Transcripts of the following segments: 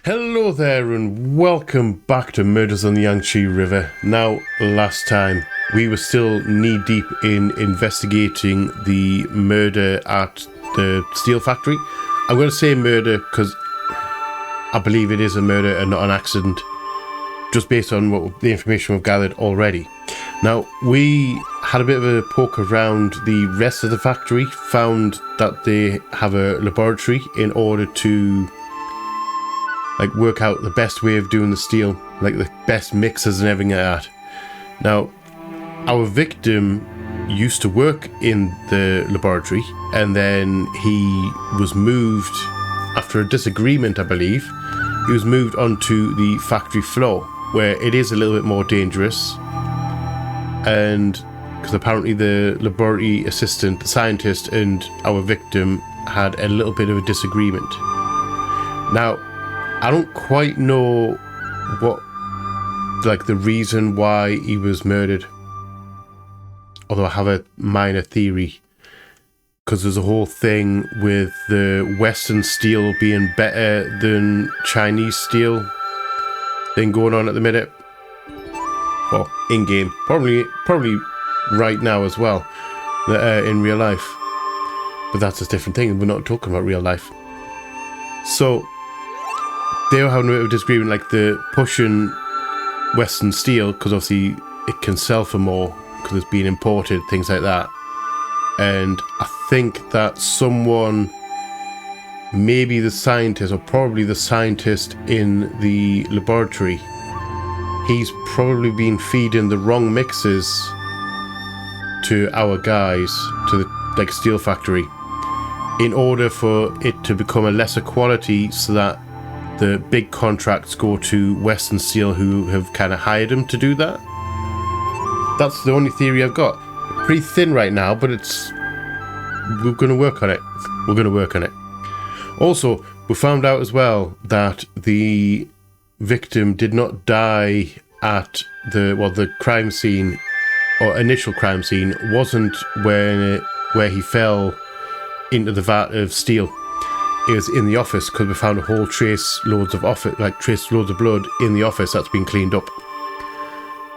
Hello there and welcome back to Murders on the Yangtze River. Now, last time we were still knee-deep in investigating the murder at the steel factory. I'm going to say murder because I believe it is a murder and not an accident, just based on what the information we've gathered already. Now, we had a bit of a poke around the rest of the factory, found that they have a laboratory in order to work out the best way of doing the steel, like the best mixers and everything like that. Now, our victim used to work in the laboratory, and then he was moved, after a disagreement I believe, he was moved onto the factory floor, where it is a little bit more dangerous, and because apparently the laboratory assistant, the scientist, and our victim had a little bit of a disagreement. Now, I don't quite know what, the reason why he was murdered. Although I have a minor theory. Because there's a whole thing with the Western steel being better than Chinese steel thing going on at the minute. Well, in-game. Probably right now as well. In real life. But that's a different thing. We're not talking about real life. So they were having a bit of a disagreement, like the pushing Western steel, because obviously it can sell for more because it's being imported, things like that. And I think that someone, maybe the scientist, or probably the scientist in the laboratory, he's probably been feeding the wrong mixes to our guys, to the steel factory, in order for it to become a lesser quality, so that the big contracts go to Western Steel, who have kind of hired him to do that. That's the only theory I've got. Pretty thin right now, but we're going to work on it. We're going to work on it. Also, we found out as well that the victim did not die at the crime scene, or initial crime scene, wasn't where he fell into the vat of steel. It was in the office, because we found a whole trace loads of blood in the office that's been cleaned up.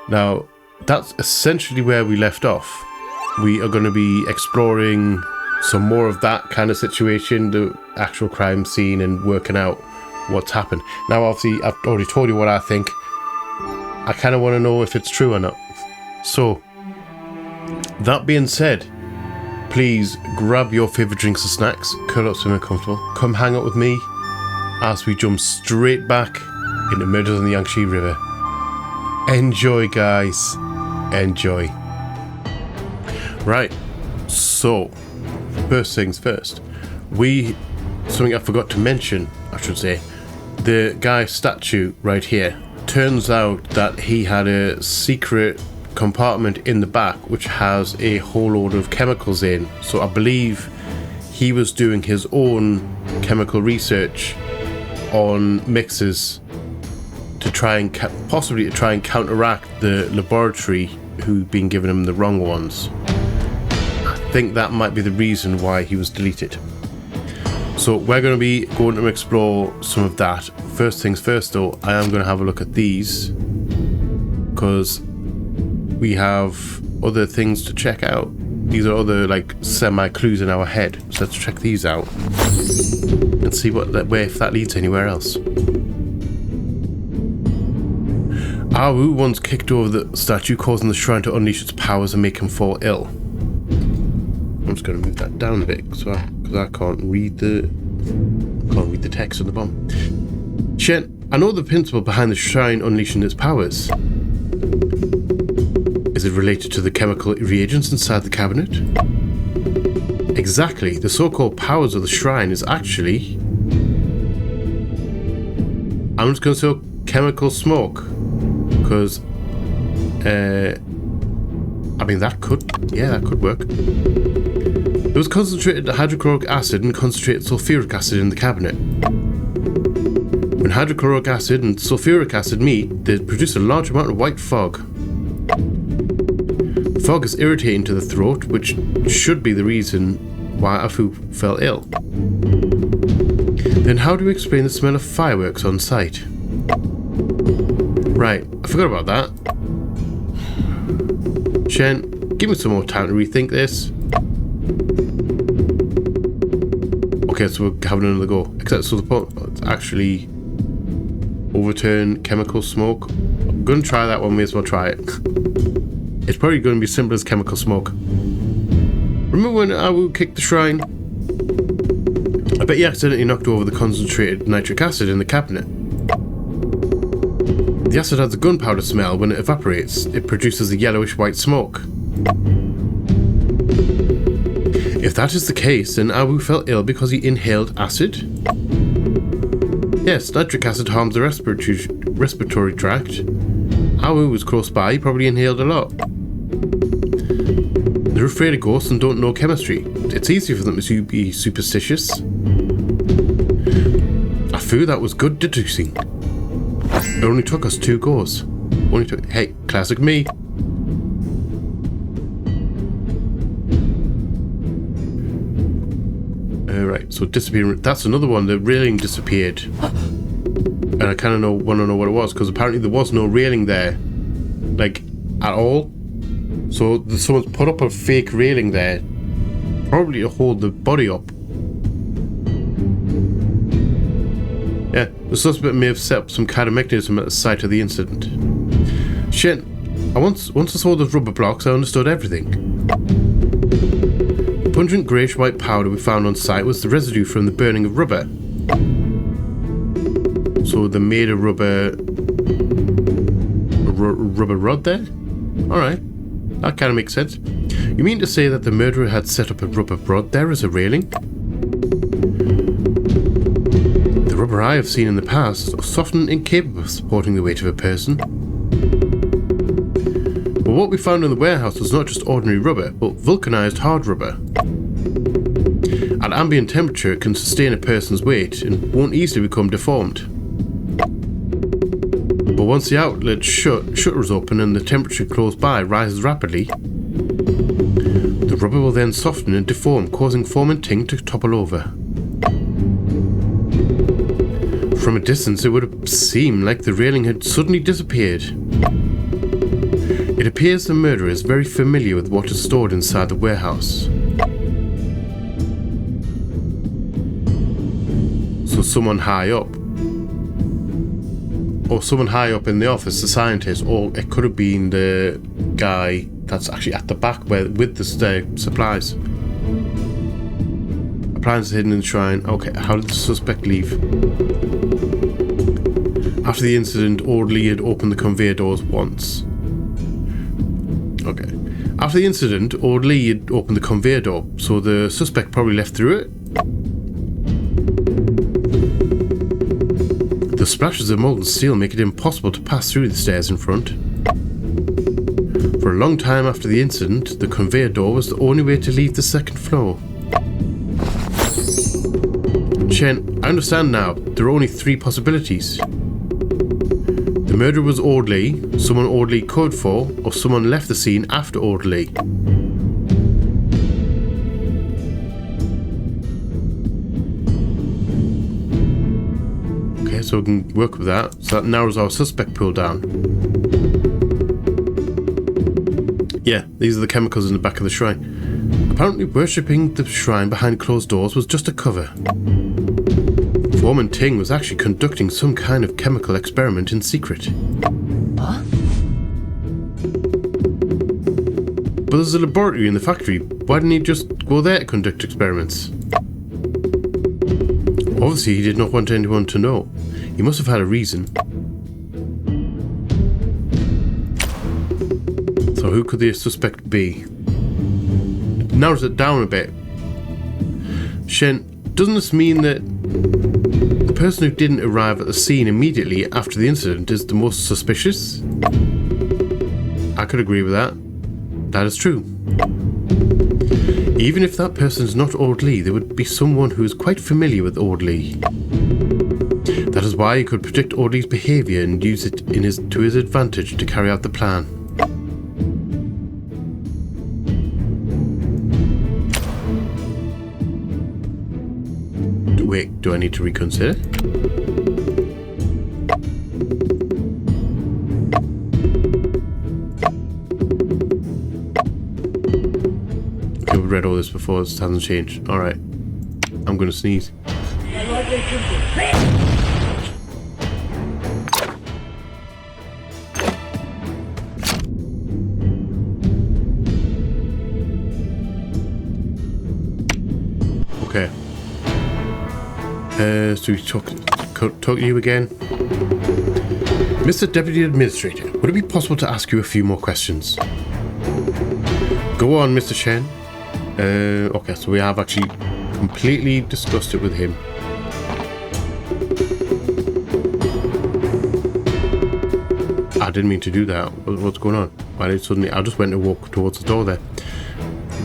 Now, that's essentially where we left off. We are going to be exploring some more of that kind of situation, the actual crime scene, and working out what's happened. Now, obviously, I've already told you what I think. I kind of want to know if it's true or not. So, that being said, please grab your favourite drinks and snacks, curl up somewhere comfortable, come hang out with me as we jump straight back into Murders on the Yangtze River. Enjoy, guys. Enjoy. Right, so, first things first. Something I forgot to mention, I should say, the guy's statue right here. Turns out that he had a secret compartment in the back which has a whole load of chemicals in, so I believe he was doing his own chemical research on mixes to try and possibly counteract the laboratory who've been giving him the wrong ones. I think that might be the reason why he was deleted. So we're going to be going to explore some of that. First things first though, I am going to have a look at these, because we have other things to check out. These are other semi-clues in our head. So let's check these out and see if that leads anywhere else. Awu once kicked over the statue, causing the shrine to unleash its powers and make him fall ill. I'm just going to move that down a bit because I can't read the text on the bottom. Shen, I know the principle behind the shrine unleashing its powers. Is it related to the chemical reagents inside the cabinet? Exactly. The so-called powers of the shrine is actually... I'm just going to say chemical smoke. Because... that could work. There was concentrated hydrochloric acid and concentrated sulfuric acid in the cabinet. When hydrochloric acid and sulfuric acid meet, they produce a large amount of white fog. Fog is irritating to the throat, which should be the reason why Afu fell ill. Then how do you explain the smell of fireworks on site? Right, I forgot about that. Shen, give me some more time to rethink this. Okay, so we're having another go. Except so the point, it's actually overturn chemical smoke. I'm going to try that one, may as well try it. It's probably going to be simple as chemical smoke. Remember when Awu kicked the shrine? I bet he accidentally knocked over the concentrated nitric acid in the cabinet. The acid has a gunpowder smell. When it evaporates, it produces a yellowish white smoke. If that is the case, then Awu fell ill because he inhaled acid? Yes, nitric acid harms the respiratory tract. Awu was close by, he probably inhaled a lot. They're afraid of ghosts and don't know chemistry. It's easy for them to be superstitious. I feel that was good deducing. It only took us 2 goes. Hey, classic me. Right, so disappearing. That's another one. The railing disappeared. And I kind of want to know what it was, because apparently there was no railing there. Like, at all. So someone's put up a fake railing there. Probably to hold the body up. Yeah, the suspect may have set up some kind of mechanism at the site of the incident. Shit, once I saw those rubber blocks, I understood everything. The pungent greyish-white powder we found on site was the residue from the burning of rubber. So they made a rubber rod there? Alright, that kind of makes sense. You mean to say that the murderer had set up a rubber rod there as a railing? The rubber I have seen in the past are soft and incapable of supporting the weight of a person. But what we found in the warehouse was not just ordinary rubber, but vulcanized hard rubber. At ambient temperature, it can sustain a person's weight and won't easily become deformed. But once the outlet shutter is open and the temperature close by rises rapidly, the rubber will then soften and deform, causing foam and ting to topple over. From a distance, it would seem like the railing had suddenly disappeared. It appears the murderer is very familiar with what is stored inside the warehouse. So someone high up. Or someone high up in the office, the scientist, or it could have been the guy that's actually at the back with the supplies. Appliances hidden in the shrine. Okay, how did the suspect leave? After the incident, orderly had opened the conveyor doors once. Okay. After the incident, orderly had opened the conveyor door, so the suspect probably left through it. The splashes of molten steel make it impossible to pass through the stairs in front. For a long time after the incident, the conveyor door was the only way to leave the second floor. Shen, I understand now. There are only 3 possibilities. The murderer was orderly, someone orderly code for, or someone left the scene after orderly. Okay, so we can work with that. So that narrows our suspect pool down. Yeah, these are the chemicals in the back of the shrine. Apparently worshipping the shrine behind closed doors was just a cover. Foreman Ting was actually conducting some kind of chemical experiment in secret. Huh? But there's a laboratory in the factory. Why didn't he just go there to conduct experiments? Obviously he did not want anyone to know. He must have had a reason. So who could the suspect be? It narrows it down a bit. Shen, doesn't this mean that the person who didn't arrive at the scene immediately after the incident is the most suspicious? I could agree with that. That is true. Even if that person is not orderly, there would be someone who is quite familiar with orderly. That is why he could predict orderly's behaviour and use it to his advantage to carry out the plan. Wait, Do I need to reconsider? Okay, we've read all this before. This hasn't changed. Alright. I'm going to sneeze. Okay. So we talk to you again. Mr. Deputy Administrator, would it be possible to ask you a few more questions? Go on, Mr. Shen. Okay, so we have actually completely discussed it with him. I didn't mean to do that. What's going on? Why did suddenly... I just went to walk towards the door there.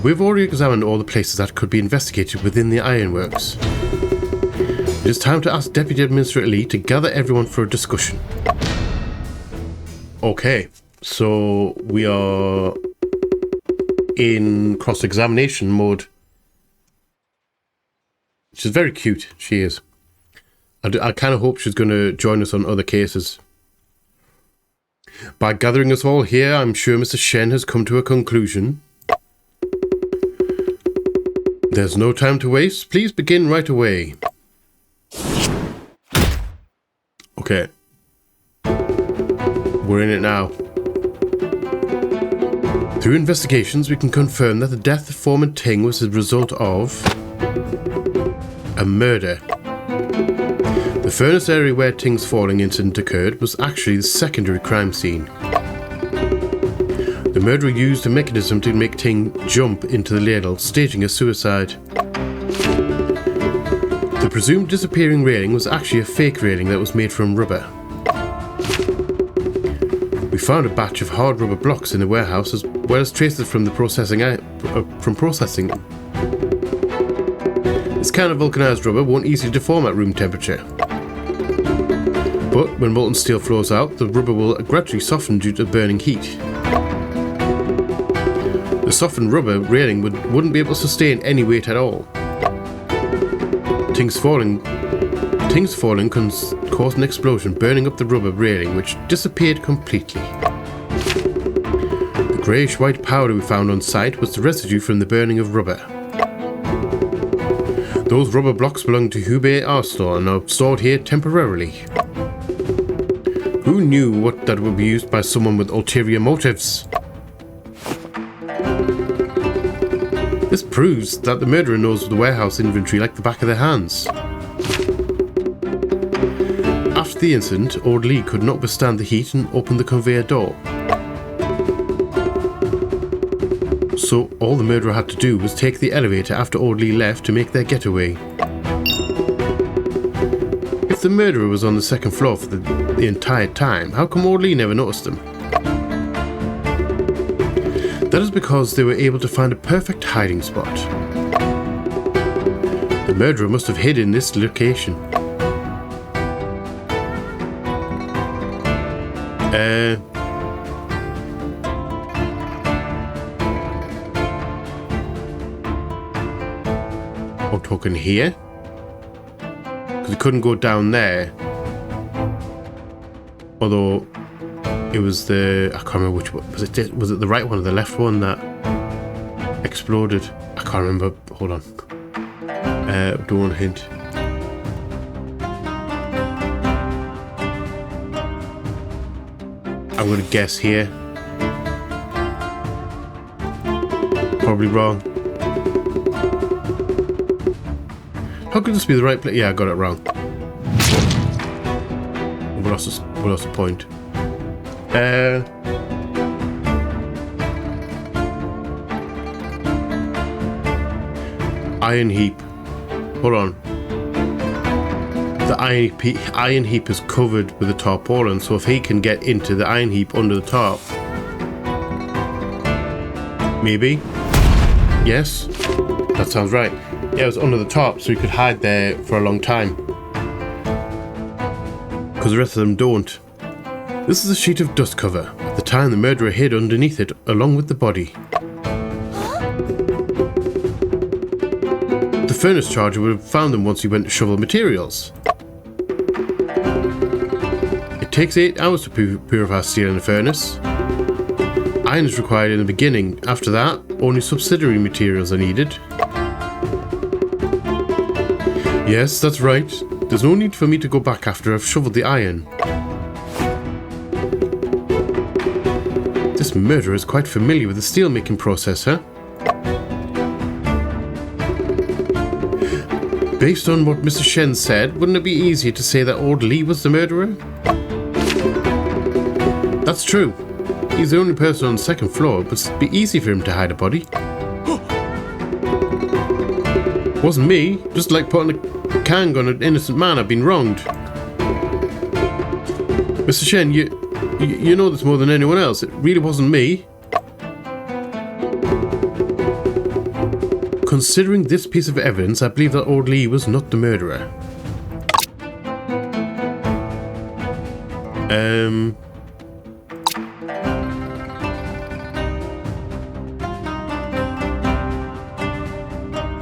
We've already examined all the places that could be investigated within the ironworks. It is time to ask Deputy Administrator Lee to gather everyone for a discussion. Okay, so we are in cross-examination mode. She's very cute, she is. I kind of hope she's going to join us on other cases. By gathering us all here, I'm sure Mr. Shen has come to a conclusion. There's no time to waste. Please begin right away. Okay. We're in it now. Through investigations, we can confirm that the death of Foreman Ting was the result of a murder. The furnace area where Ting's falling incident occurred was actually the secondary crime scene. The murderer used a mechanism to make Ting jump into the ladle, staging a suicide. The presumed disappearing railing was actually a fake railing that was made from rubber. We found a batch of hard rubber blocks in the warehouse as well as traces from the processing. This kind of vulcanized rubber won't easily deform at room temperature. But when molten steel flows out, the rubber will gradually soften due to burning heat. The softened rubber railing wouldn't be able to sustain any weight at all. Ting's falling caused an explosion, burning up the rubber railing, which disappeared completely. The greyish-white powder we found on site was the residue from the burning of rubber. Those rubber blocks belong to Hubei Art Store and are stored here temporarily. Who knew that would be used by someone with ulterior motives? This proves that the murderer knows the warehouse inventory like the back of their hands. After the incident, Old Lee could not withstand the heat and opened the conveyor door. So all the murderer had to do was take the elevator after Old Lee left to make their getaway. If the murderer was on the second floor for the entire time, how come Old Lee never noticed them? That is because they were able to find a perfect hiding spot. The murderer must have hid in this location. I'm talking here? Because we couldn't go down there. Although it was I can't remember which one. Was it the right one or the left one that exploded? I can't remember. Hold on. Don't want to hint. I'm going to guess here. Probably wrong. How could this be the right place? Yeah, I got it wrong. We lost the point. Iron heap. Hold on. The iron heap is covered with a tarpaulin, so if he can get into the iron heap under the top, maybe. Yes, that sounds right. Yeah, it was under the top, so he could hide there for a long time. Because the rest of them don't. This is a sheet of dust cover. At the time, the murderer hid underneath it along with the body. The furnace charger would have found them once he went to shovel materials. It takes 8 hours to purify steel in a furnace. Iron is required in the beginning. After that, only subsidiary materials are needed. Yes, that's right. There's no need for me to go back after I've shoveled the iron. This murderer is quite familiar with the steel-making process, huh? Based on what Mr. Shen said, wouldn't it be easier to say that old Lee was the murderer? That's true. He's the only person on the second floor, but it'd be easy for him to hide a body. Wasn't me, just like putting a kang on an innocent man. I've been wronged. Mr. Shen, you know this more than anyone else. It really wasn't me. Considering this piece of evidence, I believe that old Lee was not the murderer.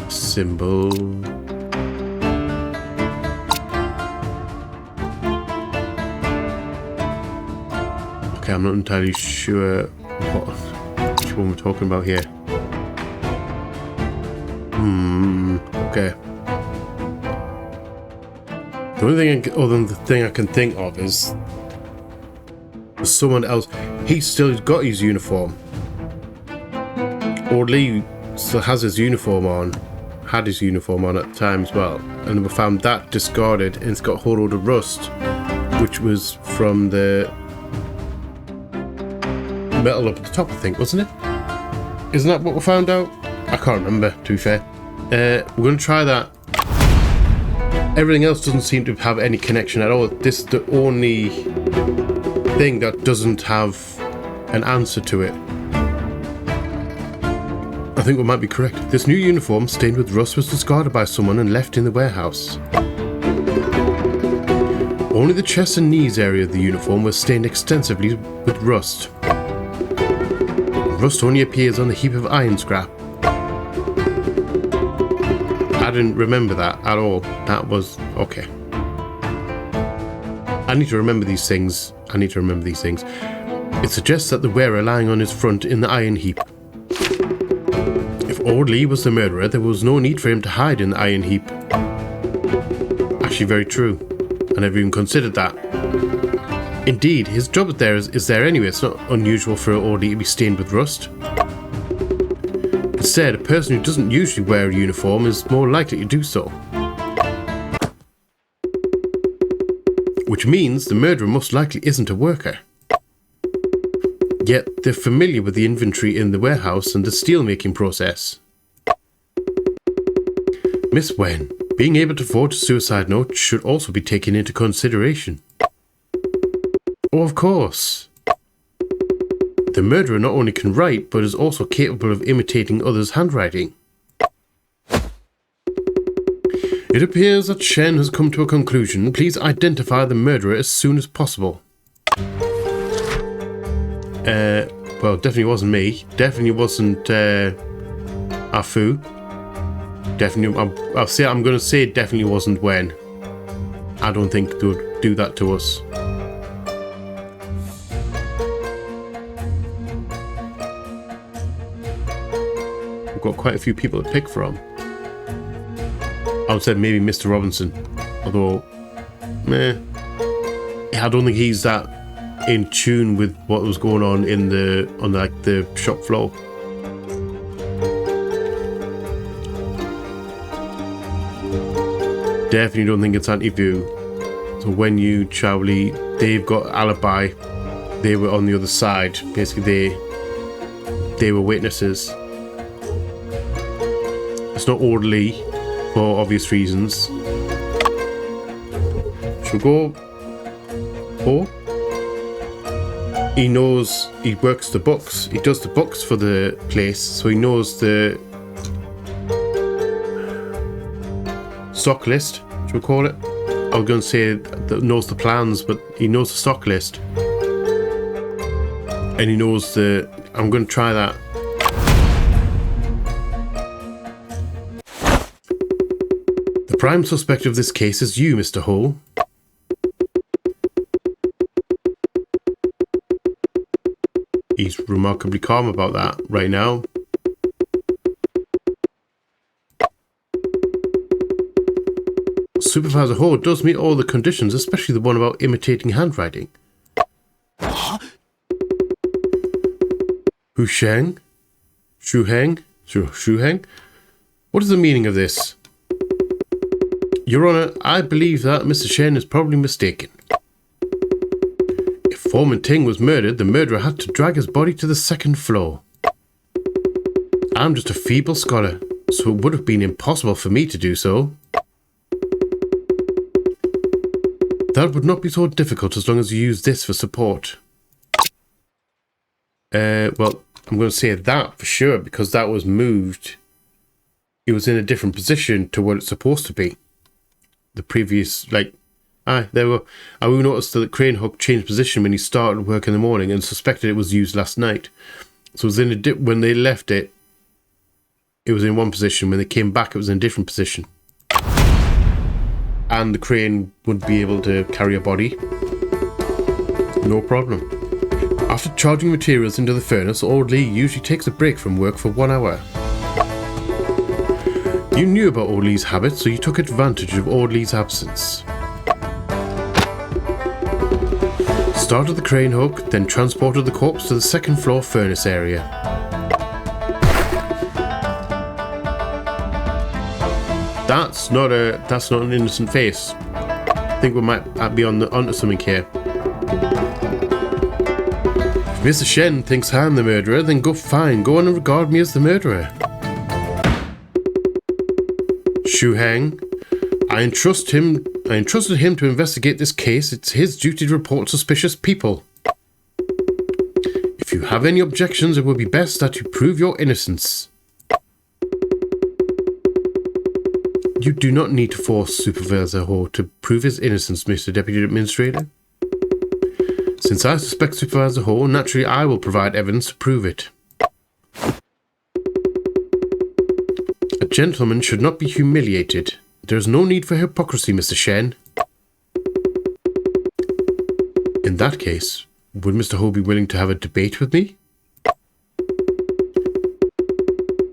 Symbol. Okay, I'm not entirely sure which one we're talking about here. Okay. The only thing I can think of is someone else. He's still got his uniform. Old Lee still has his uniform on. Had his uniform on at the time as well, and we found that discarded, and it's got a whole load of rust, which was from the metal up at the top, I think, wasn't it? Isn't that what we found out? I can't remember, to be fair. We're going to try that. Everything else doesn't seem to have any connection at all. This is the only thing that doesn't have an answer to it. I think we might be correct. This new uniform, stained with rust, was discarded by someone and left in the warehouse. Only the chest and knees area of the uniform was stained extensively with rust. Rust only appears on the heap of iron scrap. I didn't remember that at all. That was... okay. I need to remember these things. It suggests that the wearer lying on his front in the iron heap. If old Lee was the murderer, there was no need for him to hide in the iron heap. Actually, very true. I never even considered that. Indeed, his job is there anyway. It's not unusual for old Lee to be stained with rust. Instead, a person who doesn't usually wear a uniform is more likely to do so. Which means the murderer most likely isn't a worker. Yet they're familiar with the inventory in the warehouse and the steel-making process. Miss Wen, being able to forge a suicide note should also be taken into consideration. Oh, of course. The murderer not only can write, but is also capable of imitating others' handwriting. It appears that Shen has come to a conclusion. Please identify the murderer as soon as possible. Well, definitely wasn't me. Definitely wasn't, Afu. Definitely, I'm gonna say it definitely wasn't Wen. I don't think they would do that to us. We've got quite a few people to pick from. I would say maybe Mr. Robinson. Although, I don't think he's that in tune with what was going on in the shop floor. Definitely don't think it's anti-view. So when you Chowli, they've got alibi. They were on the other side. Basically, they were witnesses. It's not old Lee for obvious reasons. Should we go? Oh. He knows, he works the books. He does the books for the place, so he knows the stock list, should we call it? I was going to say that knows the plans, but he knows the stock list. And he knows I'm going to try that. prime suspect of this case is you, Mr. Hole. He's remarkably calm about that right now. Supervisor Hall does meet all the conditions, especially the one about imitating handwriting. Hu Sheng? Shu Heng? Shu Heng? What is the meaning of this? Your Honor, I believe that Mr. Shen is probably mistaken. If Foreman Ting was murdered, the murderer had to drag his body to the second floor. I'm just a feeble scholar, so it would have been impossible for me to do so. That would not be so difficult as long as you use this for support. Well, I'm going to say that for sure, because that was moved. It was in a different position to what it's supposed to be. The previous, like, there were. I will notice that the crane hook changed position when he started work in the morning and suspected it was used last night. So it was in a when they left it, it was in one position. When they came back, it was in a different position. And the crane would be able to carry a body. No problem. After charging materials into the furnace, Old Lee usually takes a break from work for 1 hour. You knew about Old Lee's habits, so you took advantage of Old Lee's absence. Started the crane hook, then transported the corpse to the second floor furnace area. That's not an innocent face. I think we might be onto something here. If Mr. Shen thinks I'm the murderer, then go on and regard me as the murderer. Shu Heng, I entrusted him to investigate this case. It's his duty to report suspicious people. If you have any objections, it would be best that you prove your innocence. You do not need to force Supervisor Ho to prove his innocence, Mr. Deputy Administrator. Since I suspect Supervisor Ho, naturally I will provide evidence to prove it. A gentleman should not be humiliated. There is no need for hypocrisy, Mr. Shen. In that case, would Mr. Ho be willing to have a debate with me?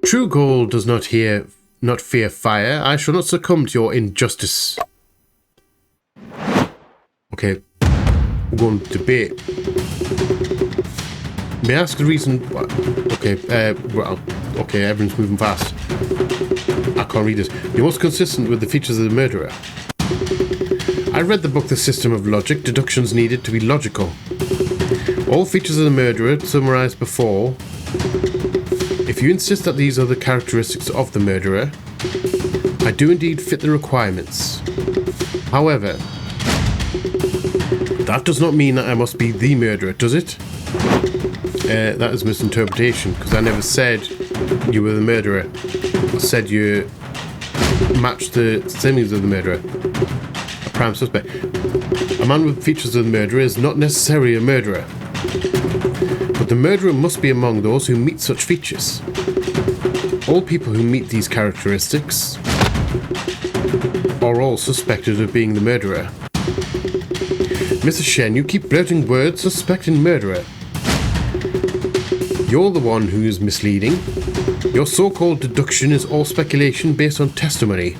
True gold does not fear fire. I shall not succumb to your injustice. Okay, we're going to debate. May I ask the reason? Okay, everyone's moving fast. I can't read this. You're most consistent with the features of the murderer. I read the book The System of Logic. Deductions needed to be logical. All features of the murderer summarized before. If you insist that these are the characteristics of the murderer, I do indeed fit the requirements. However, that does not mean that I must be the murderer, does it? That is misinterpretation, because I never said you were the murderer. I said you matched the similarities of the murderer. A prime suspect. A man with features of the murderer is not necessarily a murderer. But the murderer must be among those who meet such features. All people who meet these characteristics are all suspected of being the murderer. Mr. Shen, you keep blurting words suspecting murderer. You're the one who is misleading. Your so-called deduction is all speculation based on testimony.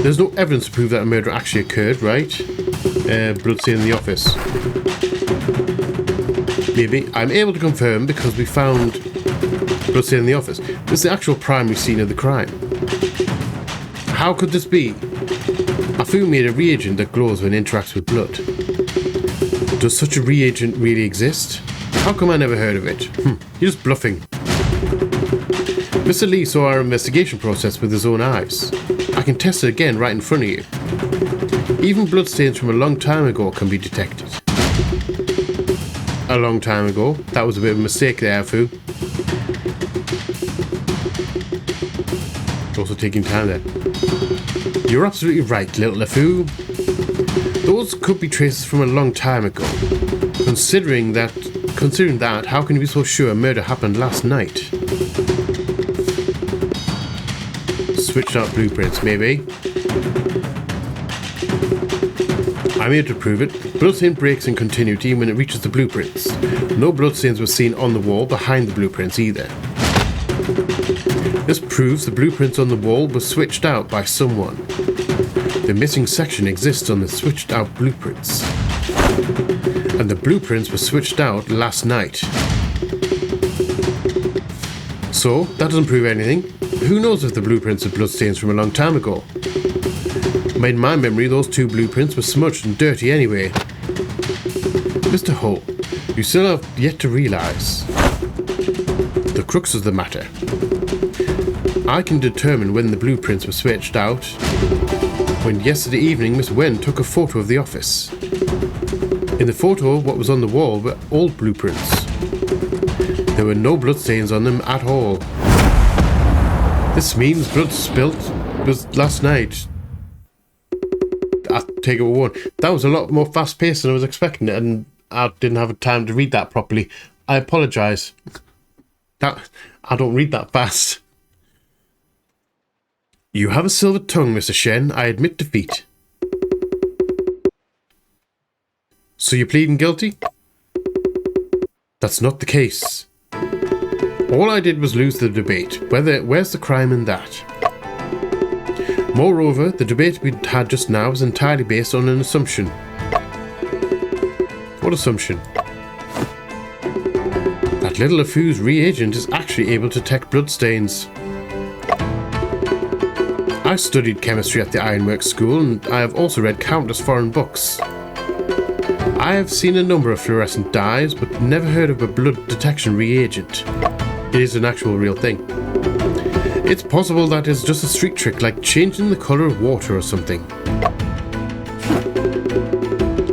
There's no evidence to prove that a murder actually occurred, right? Bloodstain in the office. Maybe. I'm able to confirm because we found bloodstain in the office. This is the actual primary scene of the crime. How could this be? A fool made a reagent that glows when it interacts with blood. Does such a reagent really exist? How come I never heard of it? You're just bluffing. Mr. Lee saw our investigation process with his own eyes. I can test it again right in front of you. Even bloodstains from a long time ago can be detected. A long time ago? That was a bit of a mistake there, Fu. Also taking time there. You're absolutely right, little LeFou. Those could be traces from a long time ago. Considering that, how can you be so sure a murder happened last night? switched out blueprints, maybe. I'm here to prove it. Bloodstain breaks in continuity when it reaches the blueprints. No bloodstains were seen on the wall behind the blueprints either. This proves the blueprints on the wall were switched out by someone. The missing section exists on the switched out blueprints. And the blueprints were switched out last night. So, that doesn't prove anything. Who knows if the blueprints are bloodstains from a long time ago? In my memory, those two blueprints were smudged and dirty anyway. Mr. Hull, you still have yet to realise the crux of the matter. I can determine when the blueprints were switched out when yesterday evening Miss Wen took a photo of the office. In the photo, what was on the wall were old blueprints. There were no bloodstains on them at all. This means blood spilt was last night. I take it one. That was a lot more fast paced than I was expecting it, and I didn't have time to read that properly. I apologise. I don't read that fast. You have a silver tongue, Mr. Shen. I admit defeat. So you're pleading guilty? That's not the case. All I did was lose the debate. Where's the crime in that? Moreover, the debate we had just now was entirely based on an assumption. What assumption? That little LeFou's reagent is actually able to detect bloodstains. I studied chemistry at the Ironworks School, and I have also read countless foreign books. I have seen a number of fluorescent dyes, but never heard of a blood detection reagent. It is an actual real thing. It's possible that it's just a street trick, like changing the colour of water or something.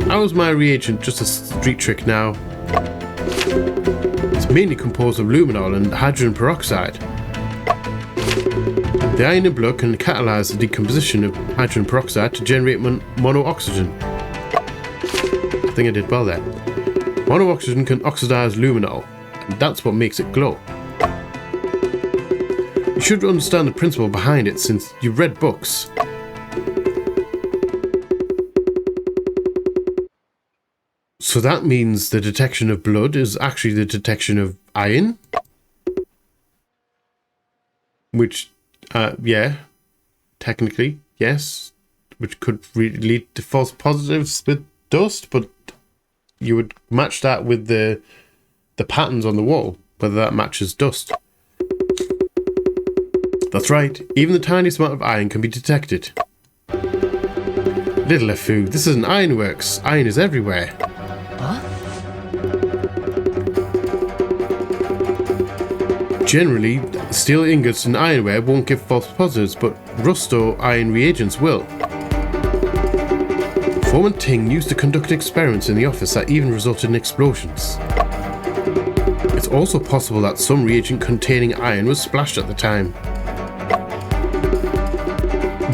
How is my reagent just a street trick now? It's mainly composed of luminol and hydrogen peroxide. The iron in blood can catalyse the decomposition of hydrogen peroxide to generate monooxygen. I think I did well there. Monooxygen can oxidise luminol, and that's what makes it glow. You should understand the principle behind it since you've read books. So that means the detection of blood is actually the detection of iron? Which, yeah, technically, yes. Which could lead to false positives with dust, but you would match that with the patterns on the wall, whether that matches dust. That's right, even the tiniest amount of iron can be detected. Little LeFou, this is an ironworks. Iron is everywhere. Huh? Generally, steel ingots and ironware won't give false positives, but rust or iron reagents will. Foreman Ting used to conduct experiments in the office that even resulted in explosions. It's also possible that some reagent containing iron was splashed at the time.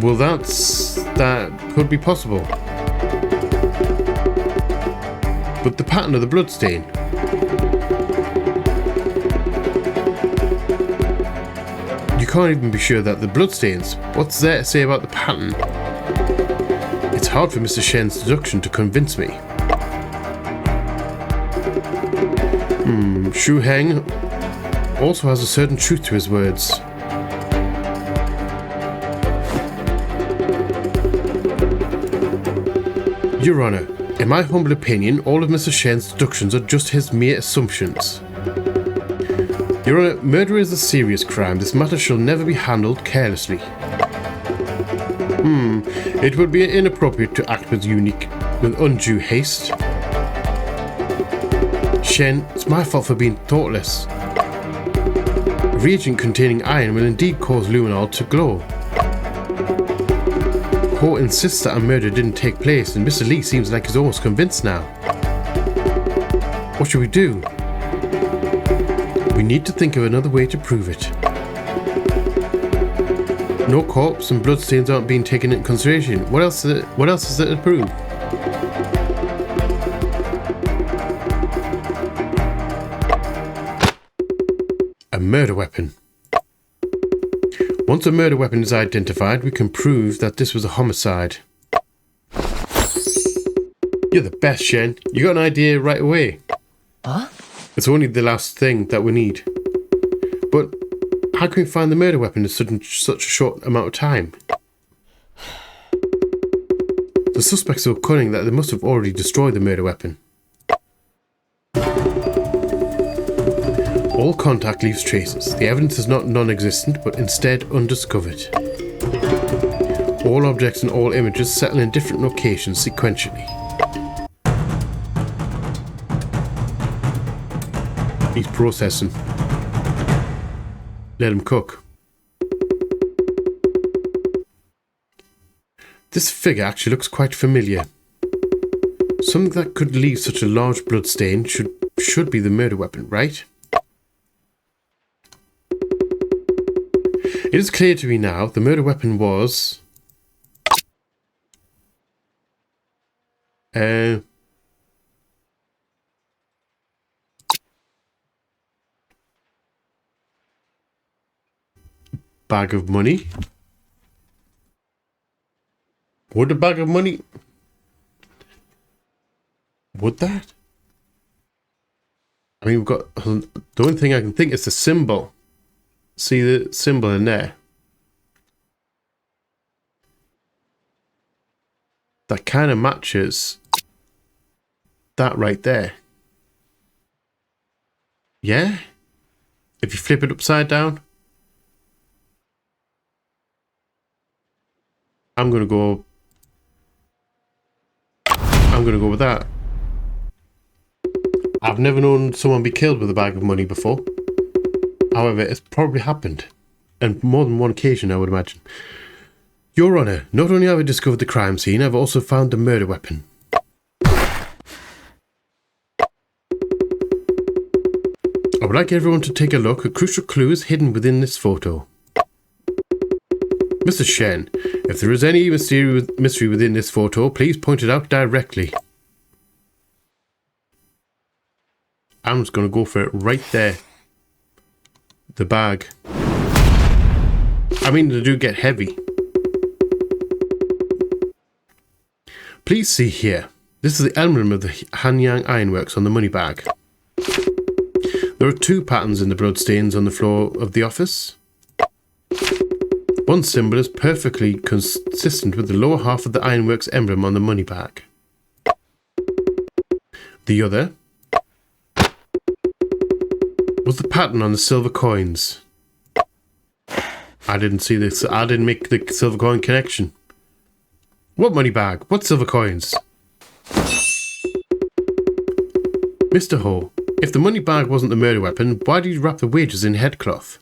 Well, that could be possible. But the pattern of the bloodstain. You can't even be sure that the bloodstains. What's there to say about the pattern? It's hard for Mr. Shen's deduction to convince me. Shu Heng also has a certain truth to his words. Your Honour, in my humble opinion, all of Mr. Shen's deductions are just his mere assumptions. Your Honour, murder is a serious crime. This matter shall never be handled carelessly. It would be inappropriate to act with undue haste. Shen, it's my fault for being thoughtless. A reagent containing iron will indeed cause luminol to glow. Ho insists that a murder didn't take place, and Mr. Lee seems like he's almost convinced now. What should we do? We need to think of another way to prove it. No corpse and bloodstains aren't being taken into consideration. What else is there to prove? A murder weapon. Once a murder weapon is identified, we can prove that this was a homicide. You're the best, Shen. You got an idea right away. Huh? It's only the last thing that we need. But how can we find the murder weapon in such a short amount of time? The suspect's so cunning that they must have already destroyed the murder weapon. All contact leaves traces. The evidence is not non-existent, but instead undiscovered. All objects and all images settle in different locations sequentially. He's processing. Let him cook. This figure actually looks quite familiar. Something that could leave such a large blood stain should be the murder weapon, right? It is clear to me now the murder weapon was... bag of money. Would a bag of money... Would that? I mean, we've got... The only thing I can think is the symbol. See the symbol in there? That kind of matches that right there. Yeah? If you flip it upside down? I'm gonna go with that. I've never known someone be killed with a bag of money before. However, it's probably happened. And more than one occasion, I would imagine. Your Honour, not only have I discovered the crime scene, I've also found the murder weapon. I would like everyone to take a look at crucial clues hidden within this photo. Mr. Shen, if there is any mystery within this photo, please point it out directly. I'm just going to go for it right there. The bag. I mean, they do get heavy. Please see here. This is the emblem of the Hanyang Ironworks on the money bag. There are two patterns in the bloodstains on the floor of the office. One symbol is perfectly consistent with the lower half of the Ironworks emblem on the money bag. The other was the pattern on the silver coins. I didn't see this. I didn't make the silver coin connection. What money bag? What silver coins? Mr. Ho, if the money bag wasn't the murder weapon, why did you wrap the wages in headcloth?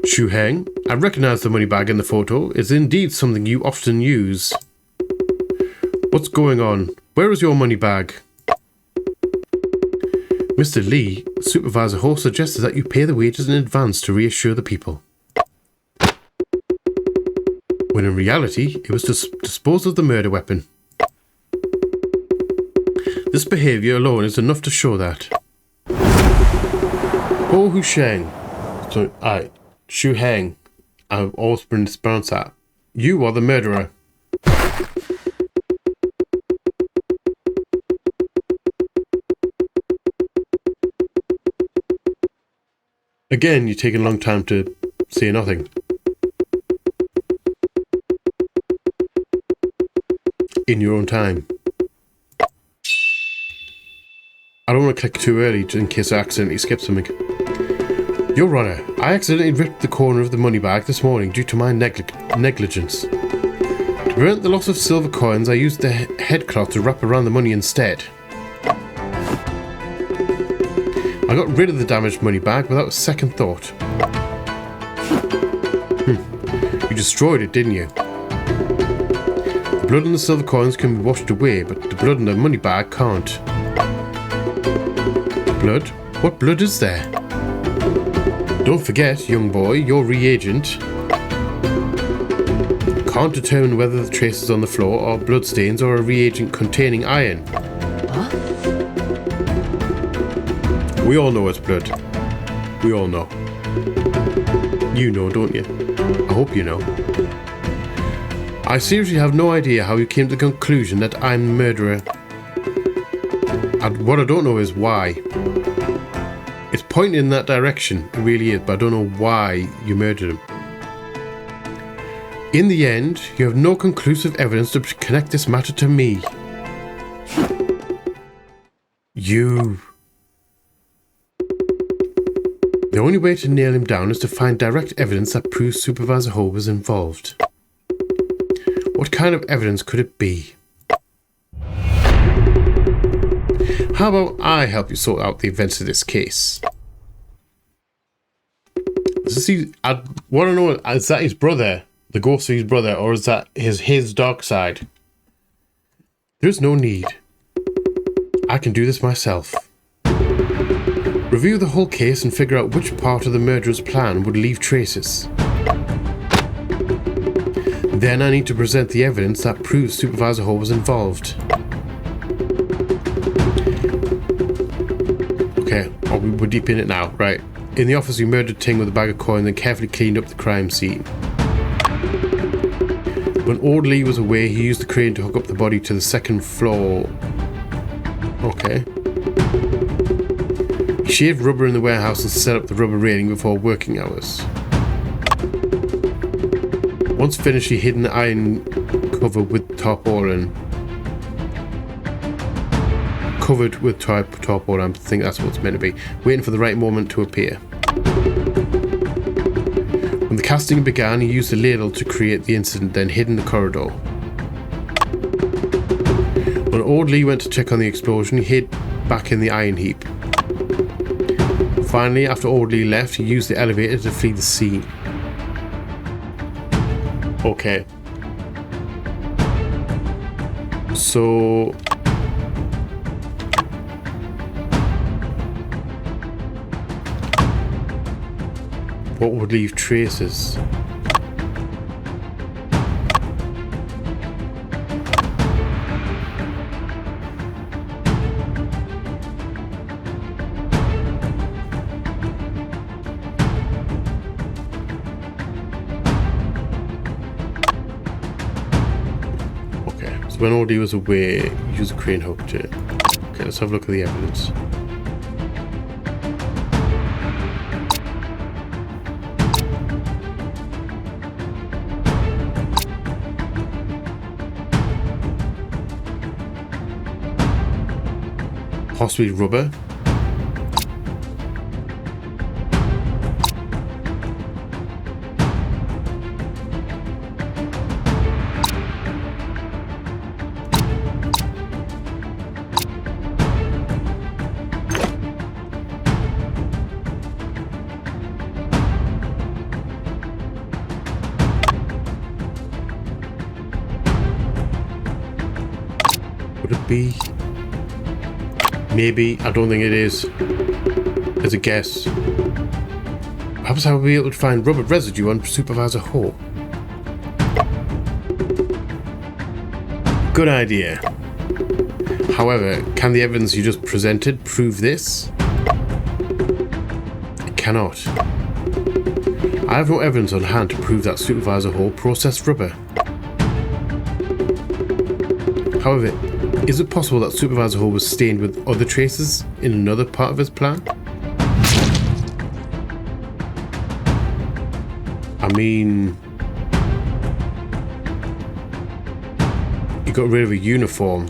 Shu Heng, I recognise the money bag in the photo. It's indeed something you often use. What's going on? Where is your money bag? Mr. Lee, Supervisor Ho suggested that you pay the wages in advance to reassure the people. When in reality, it was to dispose of the murder weapon. This behaviour alone is enough to show that. Ho Hu Sheng. Shu Heng. I've always pronounced that. You are the murderer. Again, you're taking a long time to say nothing. In your own time. I don't want to click too early in case I accidentally skip something. Your Honour, I accidentally ripped the corner of the money bag this morning due to my negligence. To prevent the loss of silver coins, I used the headcloth to wrap around the money instead. I got rid of the damaged money bag without a second thought. You destroyed it, didn't you? The blood and the silver coins can be washed away, but the blood in the money bag can't. Blood? What blood is there? Don't forget, young boy, your reagent can't determine whether the traces on the floor are bloodstains or a reagent containing iron. We all know it's blood. We all know. You know, don't you? I hope you know. I seriously have no idea how you came to the conclusion that I'm the murderer. And what I don't know is why. It's pointing in that direction, it really is, but I don't know why you murdered him. In the end, you have no conclusive evidence to connect this matter to me. You... The only way to nail him down is to find direct evidence that proves Supervisor Ho was involved. What kind of evidence could it be? How about I help you sort out the events of this case? I want to know, is that his brother, the ghost of his brother, or is that his dark side? There's no need. I can do this myself. Review the whole case and figure out which part of the murderer's plan would leave traces. Then I need to present the evidence that proves Supervisor Ho was involved. Okay, we're deep in it now, right. In the office, you murdered Ting with a bag of coin, then carefully cleaned up the crime scene. When Old Lee was away, he used the crane to hook up the body to the second floor. Okay. He shaved rubber in the warehouse and set up the rubber railing before working hours. Once finished, he hid an iron cover with tarpaulin. Covered with tarpaulin, I think that's what it's meant to be, waiting for the right moment to appear. When the casting began, he used a ladle to create the incident, then hid in the corridor. When Old Lee went to check on the explosion, he hid back in the iron heap. Finally, after Old Lee left, he used the elevator to flee the scene. Okay. So... what would leave traces? Okay, so when Oldie was away, use a crane hook to... Okay, let's have a look at the evidence. Possibly rubber. Would it be? Maybe. I don't think it is. As a guess. Perhaps I will be able to find rubber residue on Supervisor Ho. Good idea. However, can the evidence you just presented prove this? It cannot. I have no evidence on hand to prove that Supervisor Ho processed rubber. However, is it possible that Supervisor Ho was stained with other traces in another part of his plan? I mean... he got rid of a uniform,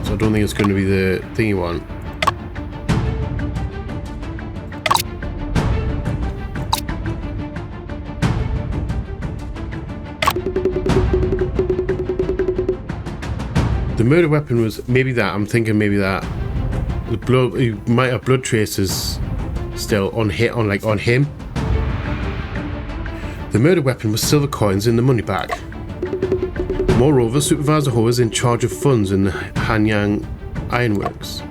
so I don't think it's going to be the thing you want. The murder weapon was maybe that. I'm thinking maybe that. The blood. He might have blood traces still on him. The murder weapon was silver coins in the money bag. Moreover, Supervisor Ho is in charge of funds in the Hanyang Ironworks.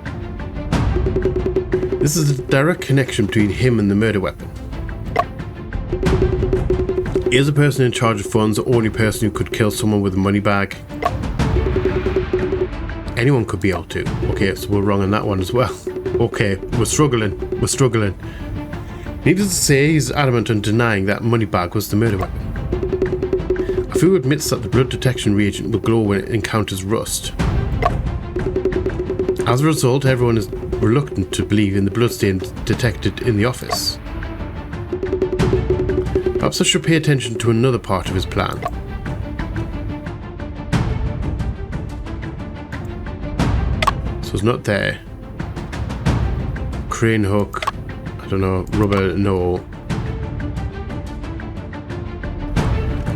This is a direct connection between him and the murder weapon. Is the person in charge of funds the only person who could kill someone with a money bag? Anyone could be able to. Okay, so we're wrong on that one as well. Okay, we're struggling. Needless to say, he's adamant on denying that money bag was the murder weapon. Afu admits that the blood detection reagent will glow when it encounters rust. As a result, everyone is reluctant to believe in the bloodstains detected in the office. Perhaps I should pay attention to another part of his plan. So it's not there. Crane hook. I don't know. Rubber, no.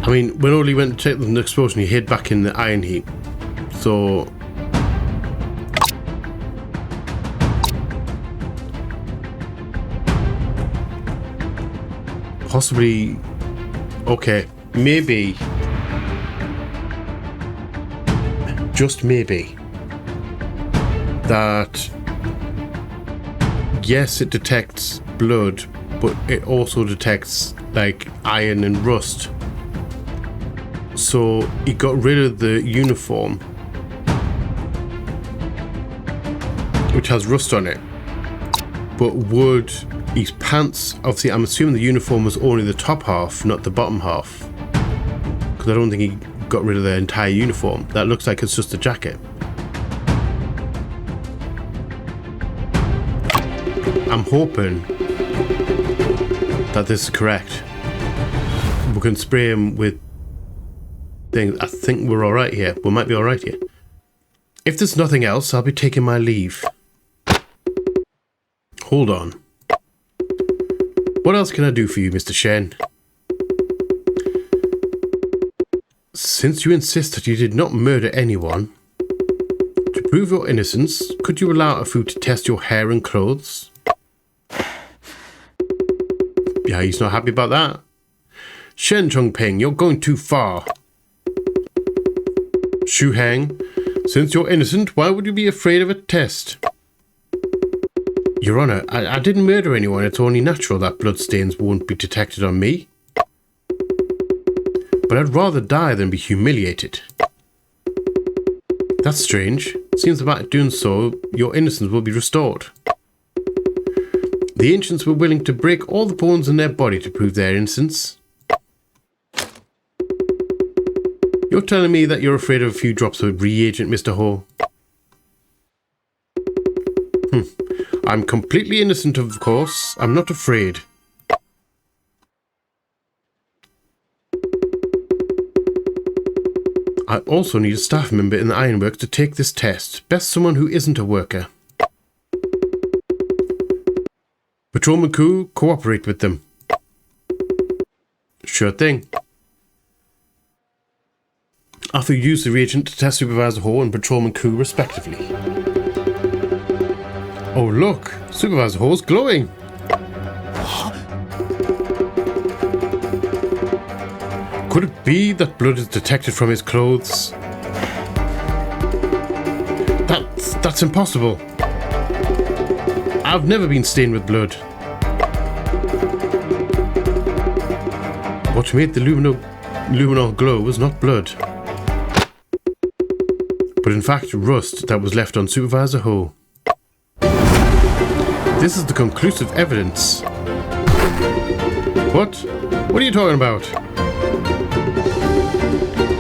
I mean, when Oli went to check the explosion, he hid back in the iron heap. So... possibly... okay, maybe... just maybe... that... yes, it detects blood, but it also detects, like, iron and rust. So he got rid of the uniform, which has rust on it. But would his pants, obviously I'm assuming the uniform was only the top half, not the bottom half. Because I don't think he got rid of the entire uniform. That looks like it's just a jacket. I'm hoping that this is correct. We can spray him with things. I think we're alright here. We might be alright here. If there's nothing else, I'll be taking my leave. Hold on. What else can I do for you, Mr. Shen? Since you insist that you did not murder anyone, to prove your innocence, could you allow Afu to test your hair and clothes? Yeah, he's not happy about that. Shen Chongping, you're going too far. Shu Hang, since you're innocent, why would you be afraid of a test? Your Honor, I didn't murder anyone. It's only natural that bloodstains won't be detected on me. But I'd rather die than be humiliated. That's strange. Seems that by doing so, your innocence will be restored. The ancients were willing to break all the bones in their body to prove their innocence. You're telling me that you're afraid of a few drops of reagent, Mr. Ho? I'm completely innocent, of course. I'm not afraid. I also need a staff member in the ironworks to take this test. Best someone who isn't a worker. Patrolman Koo, cooperate with them. Sure thing. After you use the reagent to test Supervisor Ho and Patrolman Koo respectively. Oh look, Supervisor Ho's glowing. Could it be that blood is detected from his clothes? That's impossible. I've never been stained with blood. What made the luminol glow was not blood, but in fact rust that was left on Supervisor Ho. This is the conclusive evidence. What? What are you talking about?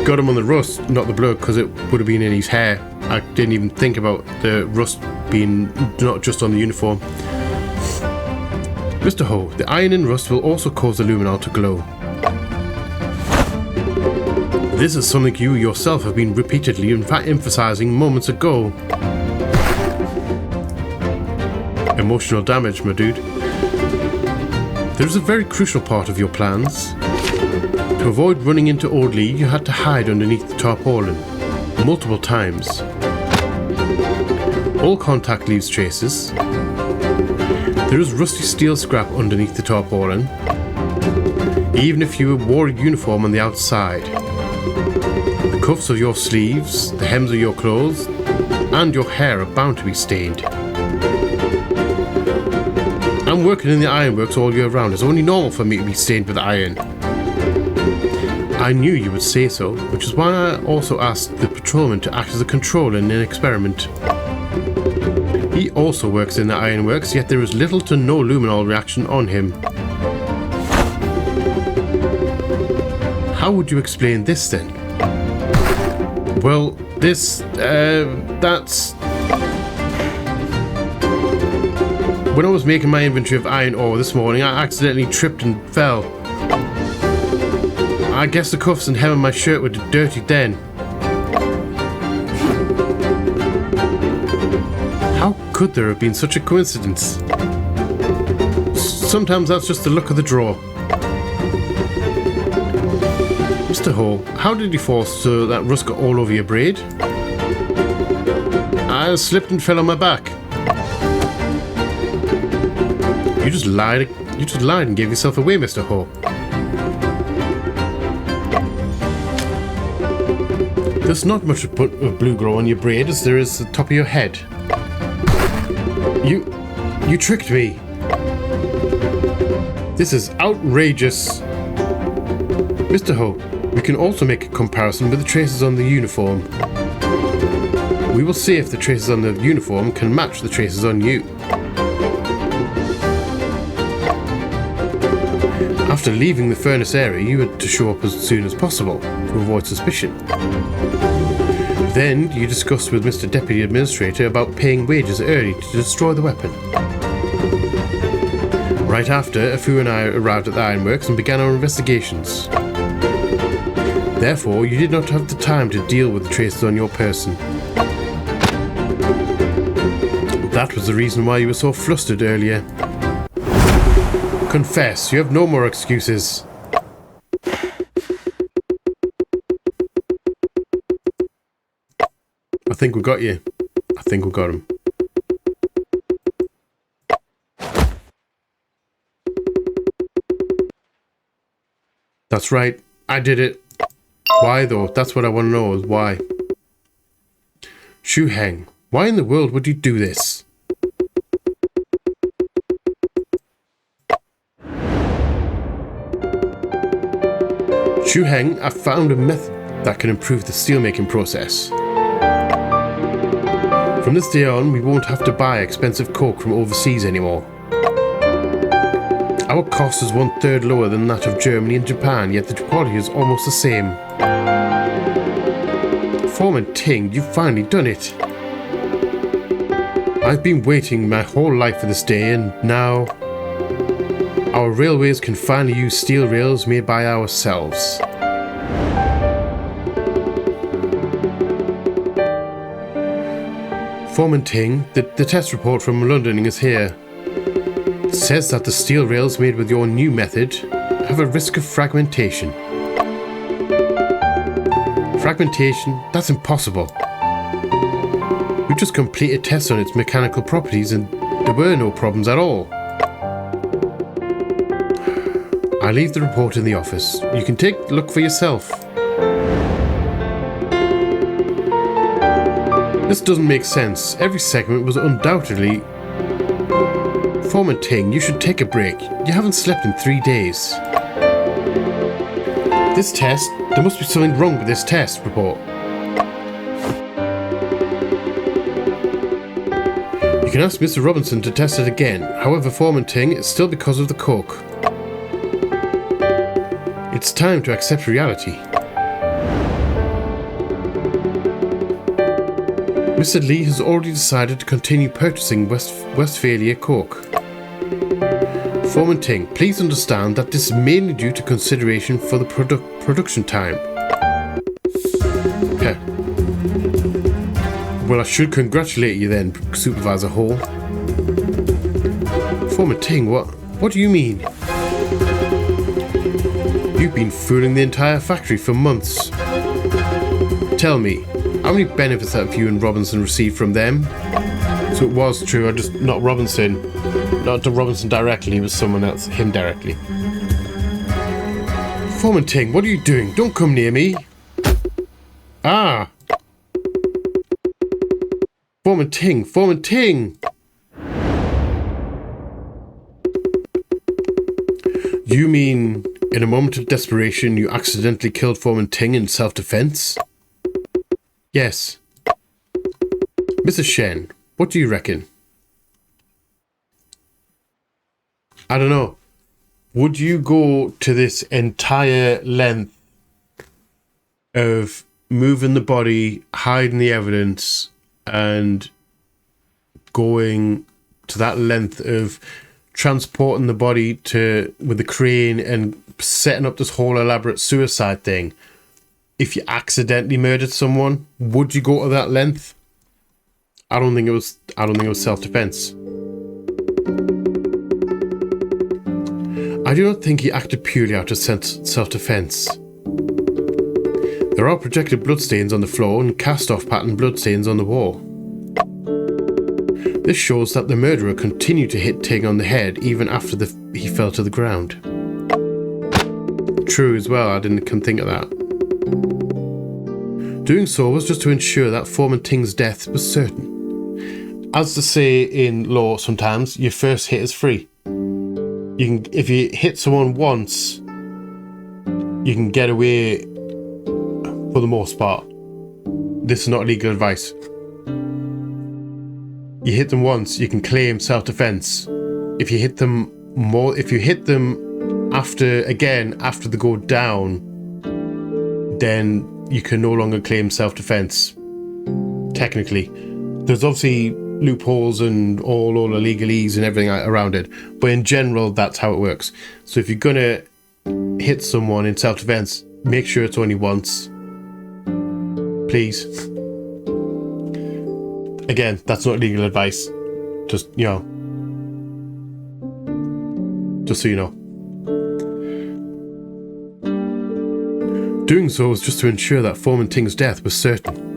Got him on the rust, not the blood, because it would have been in his hair. I didn't even think about the rust being not just on the uniform. Mr. Ho, the iron and rust will also cause the luminol to glow. This is something you yourself have been repeatedly emphasizing moments ago. Emotional damage, my dude. There is a very crucial part of your plans. To avoid running into Old Lee, you had to hide underneath the tarpaulin multiple times. All contact leaves traces. There is rusty steel scrap underneath the tarpaulin, even if you wore a uniform on the outside. The cuffs of your sleeves, the hems of your clothes, and your hair are bound to be stained. I'm working in the ironworks all year round. It's only normal for me to be stained with iron. I knew you would say so, which is why I also asked the patrolman to act as a control in an experiment. He also works in the ironworks, yet there is little to no luminol reaction on him. how would you explain this then? Well, that's... When I was making my inventory of iron ore this morning, I accidentally tripped and fell. I guess the cuffs and hem of my shirt were dirty then. How could there have been such a coincidence? Sometimes that's just the luck of the draw. Mr. Hall, how did you fall so that rust got all over your braid? I slipped and fell on my back. You just lied and gave yourself away, Mr. Hall. There's not much of blue glow on your braid as there is the top of your head. You tricked me. This is outrageous. Mr. Ho, we can also make a comparison with the traces on the uniform. We will see if the traces on the uniform can match the traces on you. After leaving the furnace area, you had to show up as soon as possible to avoid suspicion. Then you discussed with Mr. Deputy Administrator about paying wages early to destroy the weapon. Right after, Afu and I arrived at the ironworks and began our investigations. Therefore, you did not have the time to deal with the traces on your person. That was the reason why you were so flustered earlier. Confess, you have no more excuses. I think we got you. I think we got him. That's right. I did it. Why though? That's what I want to know is why. Shu Heng, why in the world would you do this? Shu Heng, I found a method that can improve the steelmaking process. From this day on, we won't have to buy expensive coke from overseas anymore. Our cost is 1/3 lower than that of Germany and Japan, yet the quality is almost the same. Foreman Ting, you've finally done it. I've been waiting my whole life for this day, and now our railways can finally use steel rails made by ourselves. Foreman Ting, the test report from London is here. It says that the steel rails made with your new method have a risk of fragmentation. Fragmentation? That's impossible. We just completed tests on its mechanical properties and there were no problems at all. I leave the report in the office. You can take a look for yourself. This doesn't make sense. Every segment was undoubtedly... Foreman Ting, you should take a break. You haven't slept in 3 days. This test? There must be something wrong with this test report. You can ask Mr. Robinson to test it again. However, Foreman Ting, it's still because of the coke. It's time to accept reality. Mr. Lee has already decided to continue purchasing Westphalia coke. Foreman Ting, please understand that this is mainly due to consideration for the production time. Well, I should congratulate you then, Supervisor Hall. Foreman Ting, what do you mean? You've been fooling the entire factory for months. Tell me, how many benefits have you and Robinson received from them? So it was true, not to Robinson directly, it was someone else, him directly. Foreman Ting, what are you doing? Don't come near me. Ah! Foreman Ting! You mean, in a moment of desperation, you accidentally killed Foreman Ting in self-defense? Yes. Mrs. Shen, what do you reckon? I don't know. Would you go to this entire length of moving the body, hiding the evidence, and going to that length of transporting the body with the crane and setting up this whole elaborate suicide thing. If you accidentally murdered someone, would you go to that length? I don't think it was self-defense. I do not think he acted purely out of self-defense. There are projected bloodstains on the floor and cast-off pattern bloodstains on the wall. This shows that the murderer continued to hit Ting on the head even after he fell to the ground. True as well, I didn't come think of that. Doing so was just to ensure that Foreman Ting's death was certain. As they say in law sometimes, your first hit is free. If you hit someone once, you can get away for the most part. This is not legal advice. You hit them once, you can claim self-defense. If you hit them after they go down, then you can no longer claim self-defense. Technically. There's obviously loopholes and all the legalese and everything around it, but in general, that's how it works. So if you're gonna hit someone in self-defense, make sure it's only once. Please. Again, that's not legal advice. Just so you know. Doing so was just to ensure that Foreman Ting's death was certain.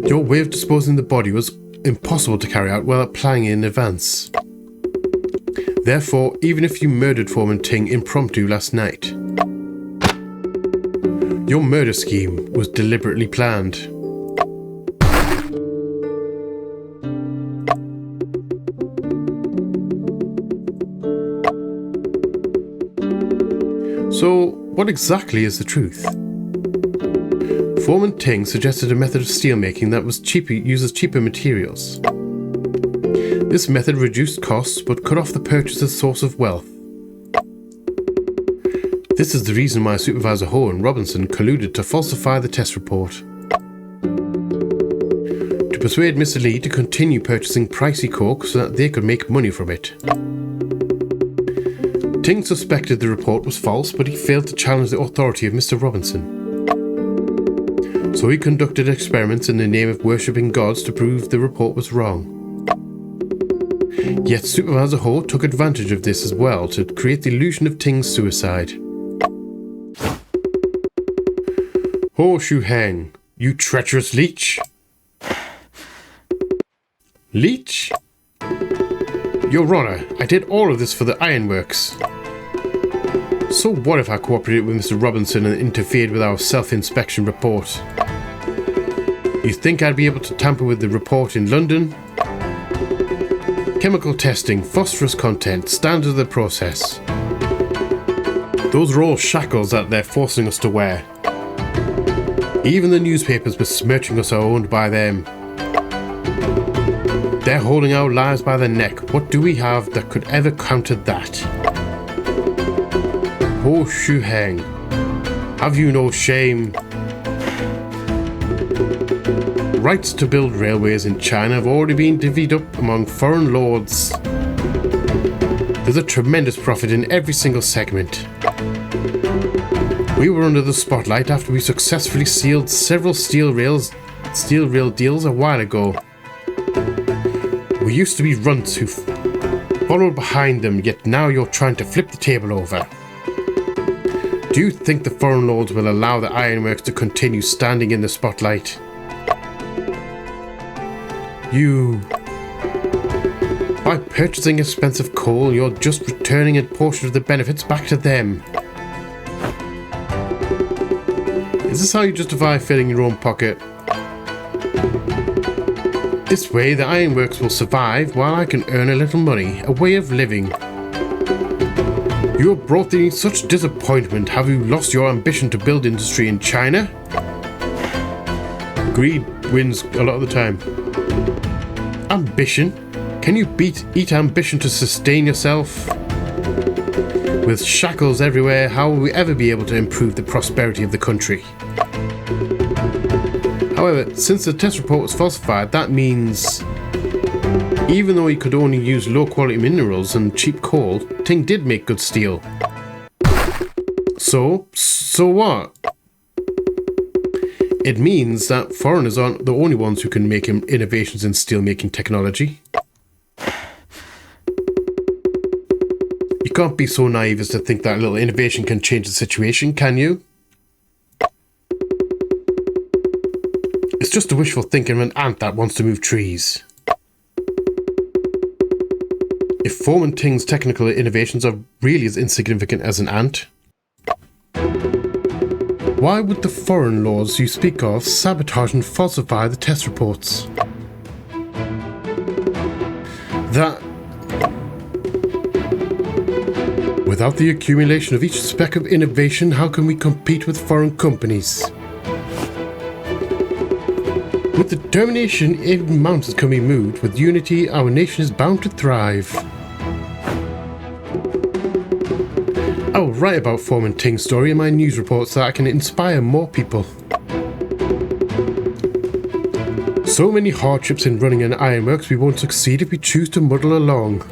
Your way of disposing the body was impossible to carry out without planning in advance. Therefore, even if you murdered Foreman Ting impromptu last night, your murder scheme was deliberately planned. So, what exactly is the truth? Foreman Ting suggested a method of steelmaking that uses cheaper materials. This method reduced costs but cut off the purchaser's source of wealth. This is the reason why Supervisor Ho and Robinson colluded to falsify the test report. To persuade Mr. Lee to continue purchasing pricey coke so that they could make money from it. Ting suspected the report was false, but he failed to challenge the authority of Mr. Robinson. So he conducted experiments in the name of worshipping gods to prove the report was wrong. Yet Supervisor Ho took advantage of this as well to create the illusion of Ting's suicide. Ho Shu Heng, you treacherous leech! Leech? Your Honor, I did all of this for the ironworks. So what if I cooperated with Mr. Robinson and interfered with our self-inspection report? You think I'd be able to tamper with the report in London? Chemical testing, phosphorus content, standard of the process. Those are all shackles that they're forcing us to wear. Even the newspapers besmirching us are owned by them. They're holding our lives by the neck. What do we have that could ever counter that? Ho Shu Heng, have you no shame? Rights to build railways in China have already been divvied up among foreign lords. There's a tremendous profit in every single segment. We were under the spotlight after we successfully sealed several steel rail deals a while ago. We used to be runts who followed behind them, yet now you're trying to flip the table over. Do you think the foreign lords will allow the ironworks to continue standing in the spotlight? By purchasing expensive coal, you're just returning a portion of the benefits back to them. Is this how you justify filling your own pocket? This way, the ironworks will survive while I can earn a little money, a way of living. You have brought me such disappointment. Have you lost your ambition to build industry in China? Greed wins a lot of the time. Ambition? Can you eat ambition to sustain yourself? With shackles everywhere, how will we ever be able to improve the prosperity of the country? However, since the test report was falsified, that means even though he could only use low quality minerals and cheap coal, Ting did make good steel. So what? It means that foreigners aren't the only ones who can make innovations in steel-making technology. You can't be so naive as to think that a little innovation can change the situation, can you? It's just a wishful thinking of an ant that wants to move trees. If Foreman Ting's technical innovations are really as insignificant as an ant, why would the foreign laws you speak of sabotage and falsify the test reports? Without the accumulation of each speck of innovation, how can we compete with foreign companies? With determination, even mountains can be moved. With unity, our nation is bound to thrive. I will write about Foreman Ting's story in my news reports so that I can inspire more people. So many hardships in running an ironworks, we won't succeed if we choose to muddle along.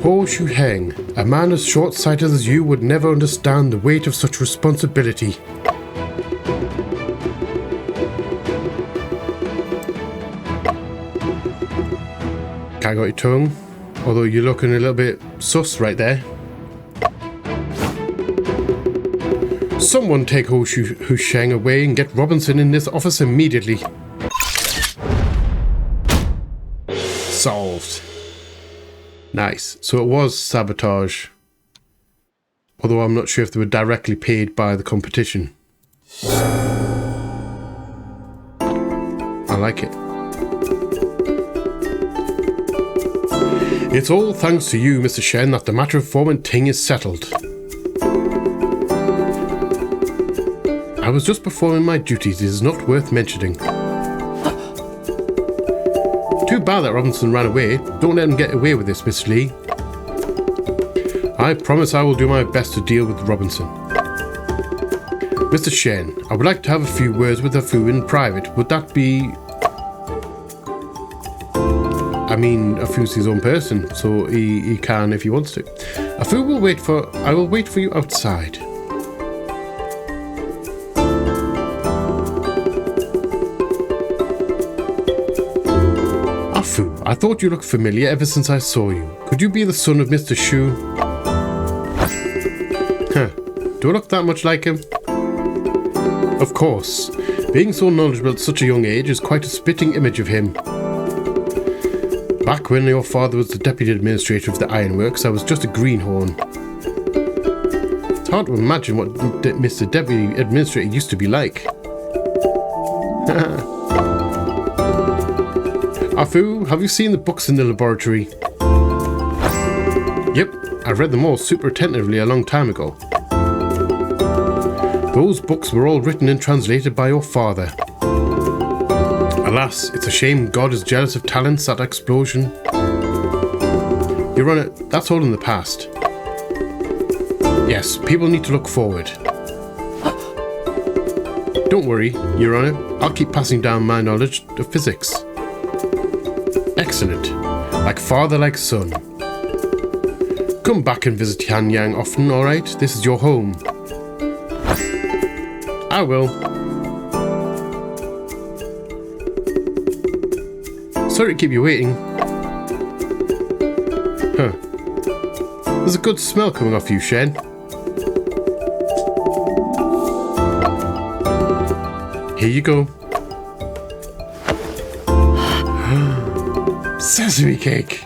Ho Shu Heng, a man as short-sighted as you would never understand the weight of such responsibility. I got your tongue, although you're looking a little bit sus right there. Someone take Ho Sheng away and get Robinson in this office immediately. Solved. Nice. So it was sabotage. Although I'm not sure if they were directly paid by the competition. I like it. It's all thanks to you, Mr. Shen, that the matter of Foreman Ting is settled. I was just performing my duties. It is not worth mentioning. Too bad that Robinson ran away. Don't let him get away with this, Miss Lee. I promise I will do my best to deal with Robinson. Mr. Shen, I would like to have a few words with Afu in private. Would that be... I mean, Afu's his own person, so he can if he wants to. Afu will wait for... I will wait for you outside. Afu, I thought you looked familiar ever since I saw you. Could you be the son of Mr. Shu? Huh. Do I look that much like him? Of course. Being so knowledgeable at such a young age is quite a spitting image of him. Back when your father was the deputy administrator of the ironworks, I was just a greenhorn. It's hard to imagine what Mr. Deputy Administrator used to be like. Afu, have you seen the books in the laboratory? Yep, I read them all super attentively a long time ago. Those books were all written and translated by your father. Alas, it's a shame God is jealous of talents, that explosion. Your Honour, that's all in the past. Yes, people need to look forward. Don't worry, Your Honour, I'll keep passing down my knowledge of physics. Excellent. Like father, like son. Come back and visit Hanyang often, alright? This is your home. I will. Sorry to keep you waiting. Huh. There's a good smell coming off you, Shen. Here you go. Sesame cake.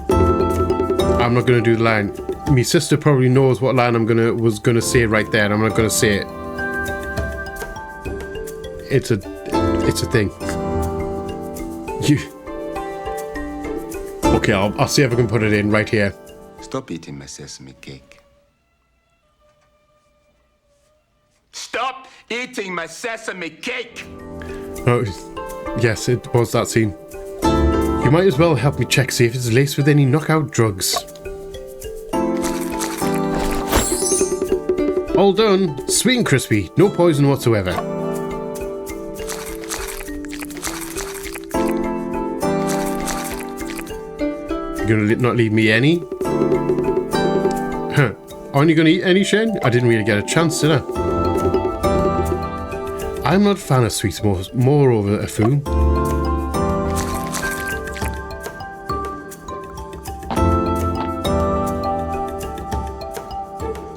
I'm not gonna do the line. My sister probably knows what line was gonna say right there, and I'm not gonna say it. It's a thing. Okay, I'll see if I can put it in right here. Stop eating my sesame cake. Stop eating my sesame cake! Oh, yes, it was that scene. You might as well help me check, see if it's laced with any knockout drugs. All done. Sweet and crispy. No poison whatsoever. You're gonna not leave me any? Huh. Aren't you gonna eat any, Shen? I didn't really get a chance, did I? I'm not a fan of sweets, moreover a food.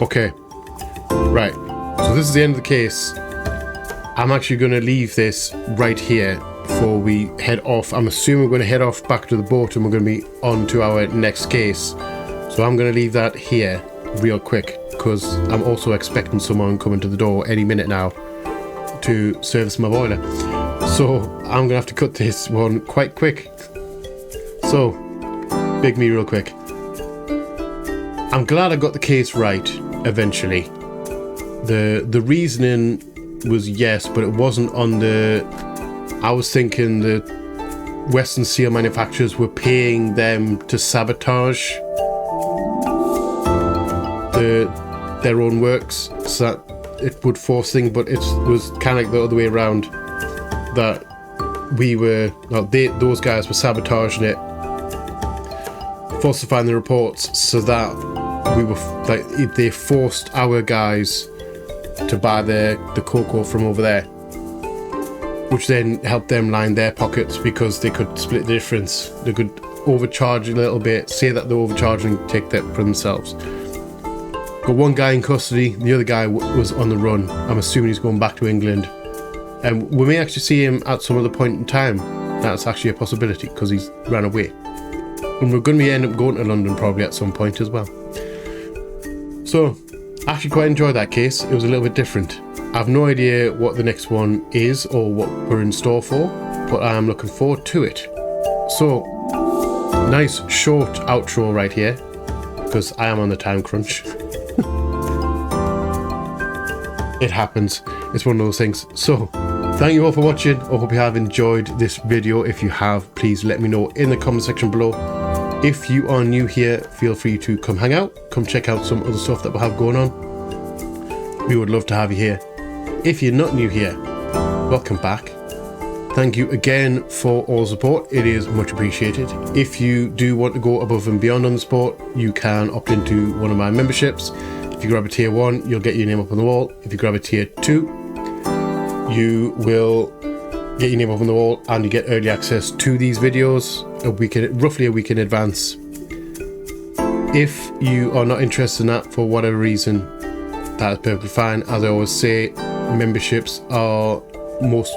Okay. Right. So this is the end of the case. I'm actually going to leave this right here before we head off. I'm assuming we're going to head off back to the boat and we're going to be on to our next case. So I'm going to leave that here real quick because I'm also expecting someone coming to the door any minute now to service my boiler. So I'm going to have to cut this one quite quick. So, big me real quick. I'm glad I got the case right eventually. The reasoning was yes, but it wasn't on the... I was thinking the Western steel manufacturers were paying them to sabotage their own works so that it would force things, but it was kind of like the other way around, that we were... well, those guys were sabotaging it, falsifying the reports so that we were like they forced our guys to buy the cocoa from over there, which then helped them line their pockets because they could split the difference. They could overcharge a little bit, say that they're overcharging, take that for themselves. Got one guy in custody, the other guy was on the run. I'm assuming he's going back to England, and we may actually see him at some other point in time. That's actually a possibility because he's ran away, and we're going to end up going to London probably at some point as well. So, I actually quite enjoyed that case. It was a little bit different. I have no idea what the next one is or what we're in store for, but I am looking forward to it. So, nice short outro right here, because I am on the time crunch. It happens. It's one of those things. So, thank you all for watching. I hope you have enjoyed this video. If you have, please let me know in the comment section below. If you are new here, feel free to come hang out, come check out some other stuff that we have going on. We would love to have you here. If you're not new here, welcome back. Thank you again for all the support. It is much appreciated. If you do want to go above and beyond on the sport, you can opt into one of my memberships. If you grab a tier 1, you'll get your name up on the wall. If you grab a tier 2, you will get your name up on the wall and you get early access to these videos roughly a week in advance. If you are not interested in that for whatever reason, that is perfectly fine. As I always say, memberships are most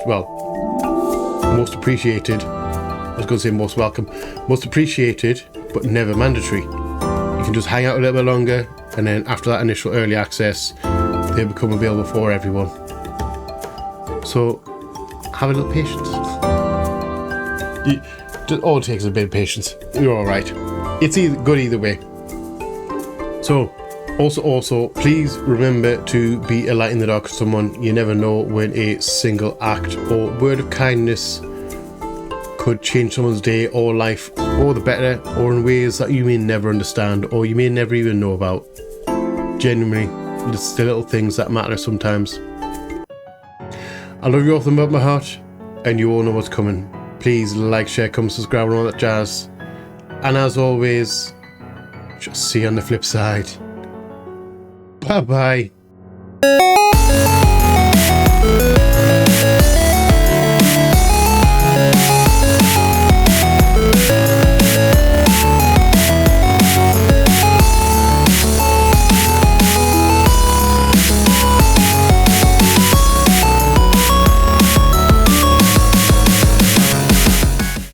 appreciated. I was going to say most welcome. Most appreciated, but never mandatory. You can just hang out a little bit longer, and then after that initial early access, they become available for everyone. So, have a little patience. All it takes is a bit of patience. You're alright. It's good either way. So, also, please remember to be a light in the dark for someone. You never know when a single act or word of kindness could change someone's day or life for the better, or in ways that you may never understand or you may never even know about. Genuinely, it's the little things that matter sometimes. I love you all from the bottom of my heart, and you all know what's coming. Please like, share, comment, subscribe, and all that jazz. And as always, just see you on the flip side. Bye bye.